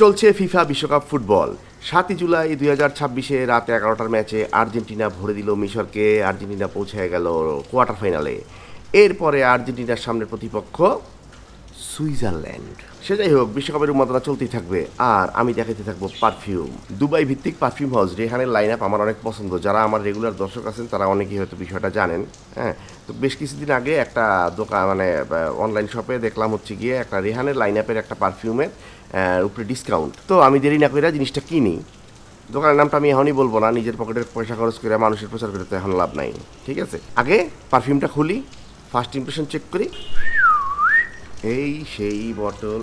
চলছে ফিফা বিশ্বকাপ ফুটবল। 7ই জুলাই 2026 রাত 11টার ম্যাচে আর্জেন্টিনা ভরে দিল মিশরকে। আর্জেন্টিনা পৌঁছে গেল কোয়ার্টার ফাইনালে। এরপরে আর্জেন্টিনার সামনের প্রতিপক্ষ সুইজারল্যান্ড। সে যাই হোক, বিশ্বকাপের উন্মাদনা চলতেই থাকবে। আর আমি দেখাতে থাকবো পারফিউম। দুবাই ভিত্তিক পারফিউম হাউস রেহানের লাইন আপ আমার অনেক পছন্দ। যারা আমার রেগুলার দর্শক আছেন তারা অনেকেই হয়তো বিষয়টা জানেন। হ্যাঁ, তো বেশ কিছুদিন আগে একটা দোকান অনলাইন শপে দেখলাম হচ্ছে গিয়ে একটা রেহানের লাইন আপের একটা পারফিউমের উপরে ডিসকাউন্ট। তো আমি দেরি না করে জিনিসটা কিনি। দোকানের নামটা আমি এখনই বলবো না, নিজের পকেটের পয়সা খরচ করে মানুষের প্রচার করতে এখন লাভ নাই। ঠিক আছে, আগে পারফিউমটা খুলি, ফার্স্ট ইমপ্রেশন চেক করি। এই সেই বটল।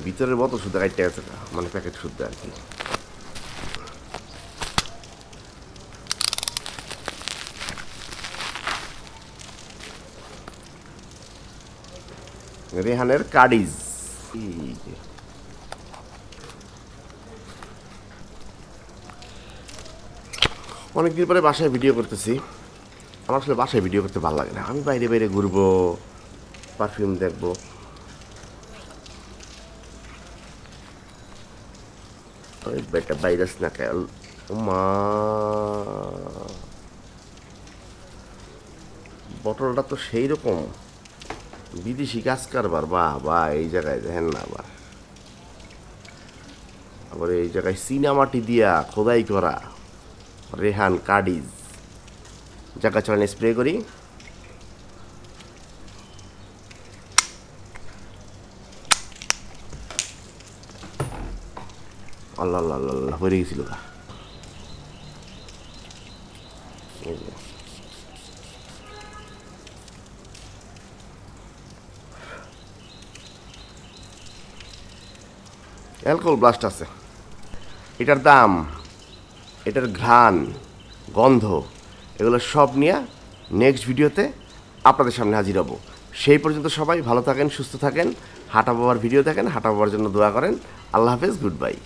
ভিতরের বোতল শুদ্ধ কাটতে গেছে, মানে প্যাকেট শুদ্ধ আর কি। রেহানের কার্ডিজ। অনেকদিন পরে বাসায় ভিডিও করতেছি। আমার আসলে বাসায় ভিডিও করতে ভালো লাগে না, আমি বাইরে বাইরে ঘুরবো, পারফিউম দেখবো। একটা ভাইরাস না খেয়াল মা, বটলটা তো সেই রকম বিদেশি কাজ কারবার। বা এই জায়গায় দেখেন না, আবার এই জায়গায় চীনামাটি দিয়া খোদাই করা রেহান কার্ডিজ। জায়গা চালানে স্প্রে করি। আল্লাহ আল্লাহ আল্লাহ আল্লাহ হয়ে গেছিল। অ্যালকোহল ব্লাস্ট আছে। এটার দাম, এটার ঘ্রাণ, গন্ধ, এগুলো সব নিয়ে নেক্সট ভিডিওতে আপনাদের সামনে হাজির হব। সেই পর্যন্ত সবাই ভালো থাকেন, সুস্থ থাকেন, হাঁটা বাবার ভিডিও দেখেন, হাঁটা বাবার জন্য দোয়া করেন। আল্লাহ হাফেজ, গুড বাই।